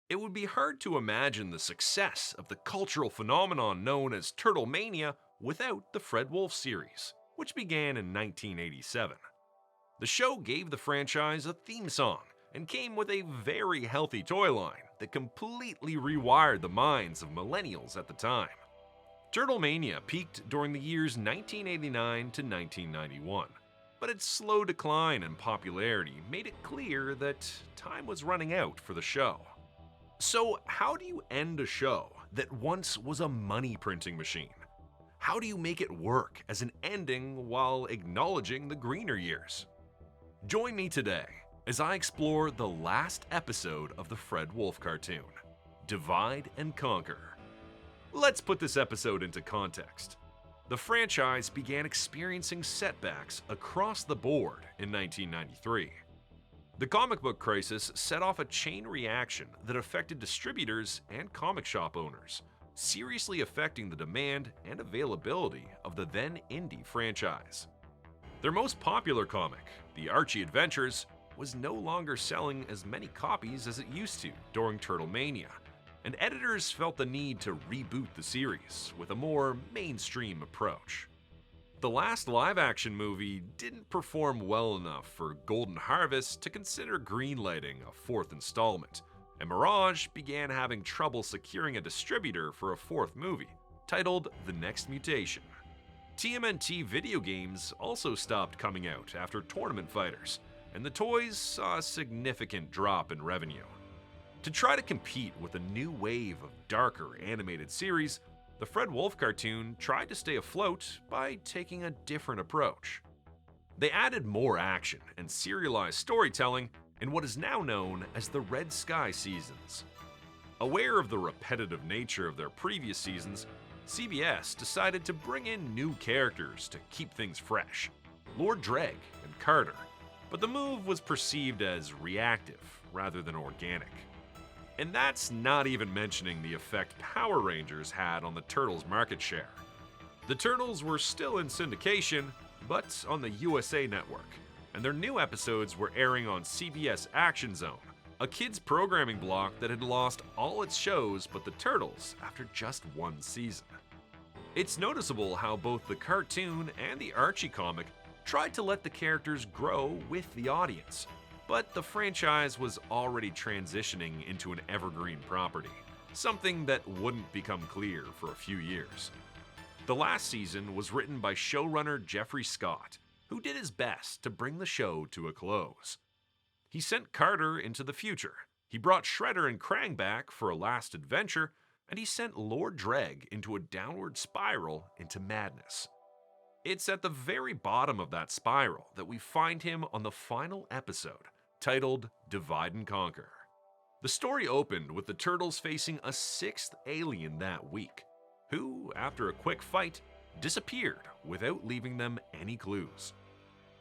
It would be hard to imagine the success of the cultural phenomenon known as Turtlemania without the Fred Wolf series, which began in 1987. The show gave the franchise a theme song and came with a very healthy toy line that completely rewired the minds of millennials at the time. Turtlemania peaked during the years 1989 to 1991, but its slow decline in popularity made it clear that time was running out for the show. So, how do you end a show that once was a money printing machine? How do you make it work as an ending while acknowledging the greener years? Join me today as I explore the last episode of the Fred Wolf cartoon, Divide and Conquer. Let's put this episode into context. The franchise began experiencing setbacks across the board in 1993. The comic book crisis set off a chain reaction that affected distributors and comic shop owners, seriously affecting the demand and availability of the then indie franchise. Their most popular comic, The Archie Adventures, was no longer selling as many copies as it used to during Turtlemania, and editors felt the need to reboot the series with a more mainstream approach. The last live-action movie didn't perform well enough for Golden Harvest to consider greenlighting a fourth installment, and Mirage began having trouble securing a distributor for a fourth movie, titled The Next Mutation. TMNT video games also stopped coming out after Tournament Fighters, and the toys saw a significant drop in revenue. To try to compete with a new wave of darker animated series, the Fred Wolf cartoon tried to stay afloat by taking a different approach. They added more action and serialized storytelling in what is now known as the Red Sky seasons. Aware of the repetitive nature of their previous seasons, CBS decided to bring in new characters to keep things fresh, Lord Dregg and Carter, but the move was perceived as reactive rather than organic. And that's not even mentioning the effect Power Rangers had on the Turtles' market share. The Turtles were still in syndication, but on the USA Network, and their new episodes were airing on CBS Action Zone, a kids' programming block that had lost all its shows but the Turtles after just one season. It's noticeable how both the cartoon and the Archie comic tried to let the characters grow with the audience, but the franchise was already transitioning into an evergreen property, something that wouldn't become clear for a few years. The last season was written by showrunner Jeffrey Scott, who did his best to bring the show to a close. He sent Carter into the future, he brought Shredder and Krang back for a last adventure, and he sent Lord Dregg into a downward spiral into madness. It's at the very bottom of that spiral that we find him on the final episode, titled Divide and Conquer. The story opened with the Turtles facing a sixth alien that week, who, after a quick fight, disappeared without leaving them any clues.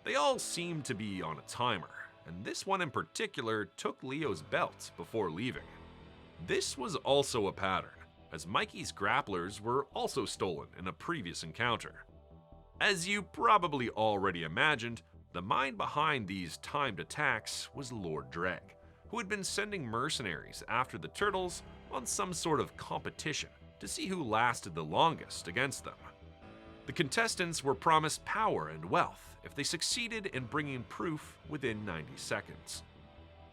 They all seemed to be on a timer, and this one in particular took Leo's belt before leaving. This was also a pattern, as Mikey's grapplers were also stolen in a previous encounter. As you probably already imagined, the mind behind these timed attacks was Lord Dregg, who had been sending mercenaries after the Turtles on some sort of competition to see who lasted the longest against them. The contestants were promised power and wealth if they succeeded in bringing proof within 90 seconds.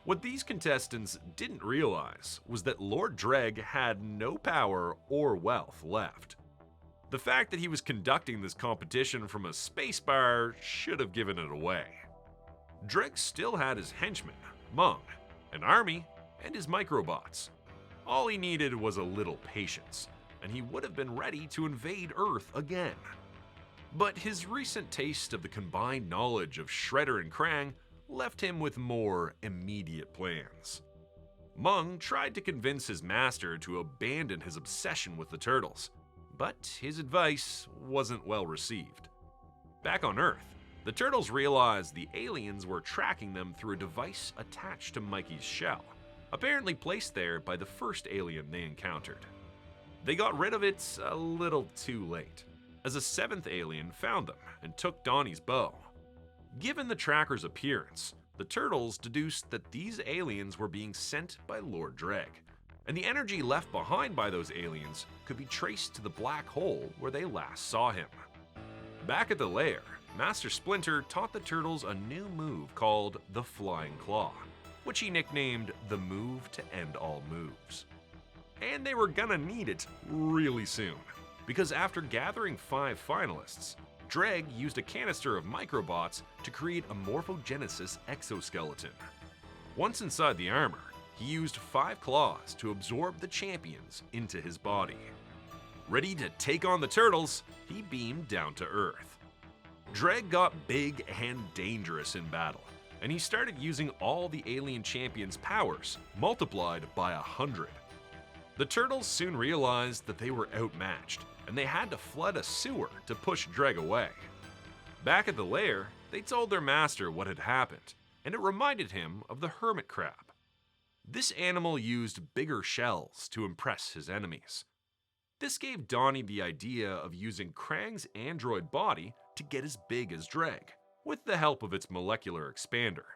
What these contestants didn't realize was that Lord Dregg had no power or wealth left. The fact that he was conducting this competition from a spacebar should have given it away. Dregg still had his henchmen, Mung, an army, and his microbots. All he needed was a little patience, and he would have been ready to invade Earth again. But his recent taste of the combined knowledge of Shredder and Krang left him with more immediate plans. Mung tried to convince his master to abandon his obsession with the Turtles, but his advice wasn't well received. Back on Earth, the Turtles realized the aliens were tracking them through a device attached to Mikey's shell, apparently placed there by the first alien they encountered. They got rid of it a little too late, as a seventh alien found them and took Donnie's bow. Given the tracker's appearance, the Turtles deduced that these aliens were being sent by Lord Dregg, and the energy left behind by those aliens could be traced to the black hole where they last saw him. Back at the lair, Master Splinter taught the Turtles a new move called the Flying Claw, which he nicknamed the move to end all moves. And they were gonna need it really soon, because after gathering 5 finalists, Dregg used a canister of microbots to create a morphogenesis exoskeleton. Once inside the armor, he used 5 claws to absorb the champions into his body. Ready to take on the Turtles, he beamed down to Earth. Dregg got big and dangerous in battle, and he started using all the alien champions' powers, multiplied by 100. The Turtles soon realized that they were outmatched, and they had to flood a sewer to push Dregg away. Back at the lair, they told their master what had happened, and it reminded him of the hermit crab. This animal used bigger shells to impress his enemies. This gave Donnie the idea of using Krang's android body to get as big as Dregg, with the help of its molecular expander.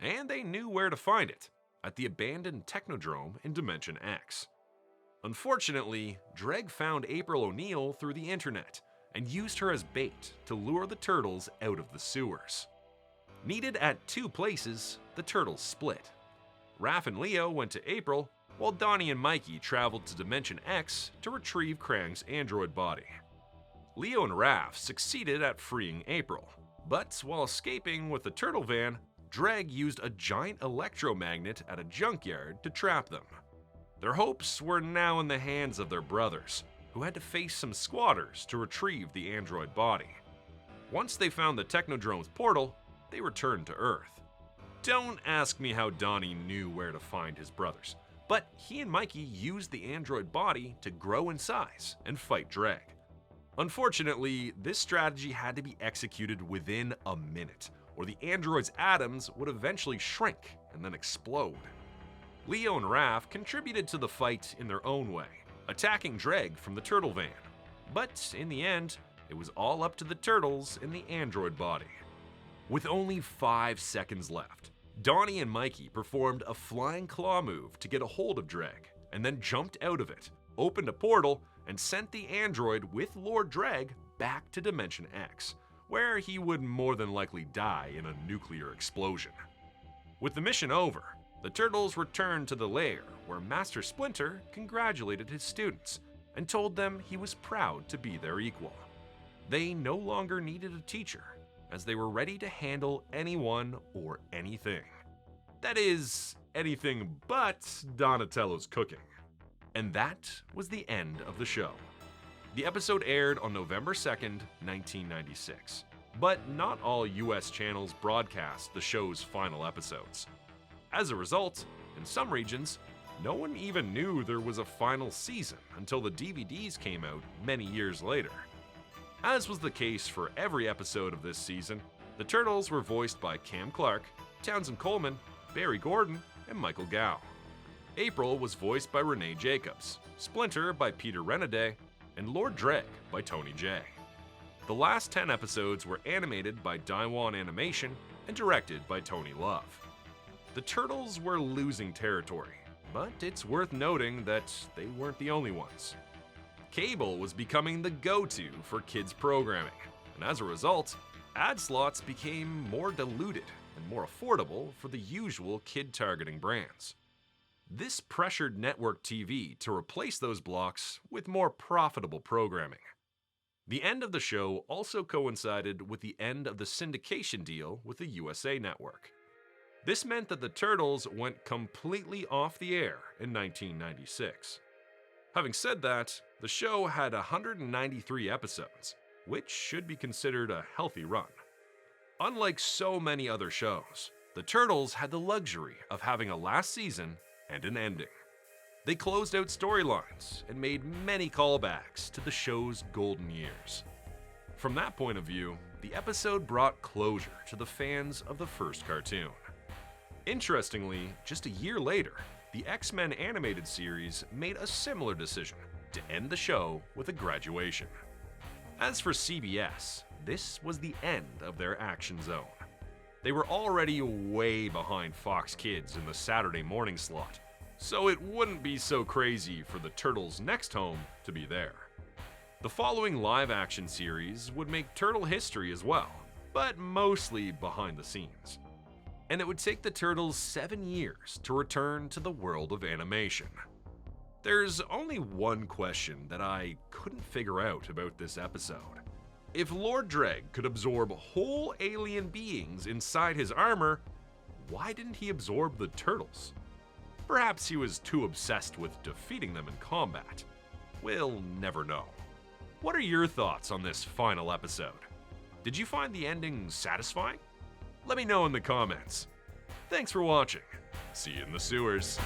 And they knew where to find it, at the abandoned Technodrome in Dimension X. Unfortunately, Dregg found April O'Neil through the internet and used her as bait to lure the Turtles out of the sewers. Needed at 2 places, the Turtles split. Raph and Leo went to April, while Donnie and Mikey traveled to Dimension X to retrieve Krang's android body. Leo and Raph succeeded at freeing April, but while escaping with the turtle van, Dregg used a giant electromagnet at a junkyard to trap them. Their hopes were now in the hands of their brothers, who had to face some squatters to retrieve the android body. Once they found the Technodrome's portal, they returned to Earth. Don't ask me how Donnie knew where to find his brothers, but he and Mikey used the android body to grow in size and fight Dregg. Unfortunately, this strategy had to be executed within a minute, or the android's atoms would eventually shrink and then explode. Leo and Raph contributed to the fight in their own way, attacking Dregg from the turtle van. But in the end, it was all up to the Turtles in the android body. With only 5 seconds left, Donnie and Mikey performed a flying claw move to get a hold of Dregg, and then jumped out of it, opened a portal, and sent the android with Lord Dregg back to Dimension X, where he would more than likely die in a nuclear explosion. With the mission over, the Turtles returned to the lair where Master Splinter congratulated his students and told them he was proud to be their equal. They no longer needed a teacher, as they were ready to handle anyone or anything. That is, anything but Donatello's cooking. And that was the end of the show. The episode aired on November 2nd, 1996, but not all US channels broadcast the show's final episodes. As a result, in some regions, no one even knew there was a final season until the DVDs came out many years later. As was the case for every episode of this season, the Turtles were voiced by Cam Clark, Townsend Coleman, Barry Gordon, and Michael Gow. April was voiced by Renee Jacobs, Splinter by Peter Renaday, and Lord Dregg by Tony Jay. The last 10 episodes were animated by Daiwan Animation and directed by Tony Love. The Turtles were losing territory, but it's worth noting that they weren't the only ones. Cable was becoming the go-to for kids programming, and as a result, ad slots became more diluted and more affordable for the usual kid-targeting brands. This pressured network TV to replace those blocks with more profitable programming. The end of the show also coincided with the end of the syndication deal with the USA Network. This meant that the Turtles went completely off the air in 1996. Having said that, the show had 193 episodes, which should be considered a healthy run. Unlike so many other shows, the Turtles had the luxury of having a last season and an ending. They closed out storylines and made many callbacks to the show's golden years. From that point of view, the episode brought closure to the fans of the first cartoon. Interestingly, just a year later, the X-Men animated series made a similar decision to end the show with a graduation. As for CBS, this was the end of their action zone. They were already way behind Fox Kids in the Saturday morning slot, so it wouldn't be so crazy for the Turtles' next home to be there. The following live-action series would make Turtle history as well, but mostly behind the scenes. And it would take the Turtles 7 years to return to the world of animation. There's only one question that I couldn't figure out about this episode. If Lord Dregg could absorb whole alien beings inside his armor, why didn't he absorb the Turtles? Perhaps he was too obsessed with defeating them in combat. We'll never know. What are your thoughts on this final episode? Did you find the ending satisfying? Let me know in the comments. Thanks for watching. See you in the sewers.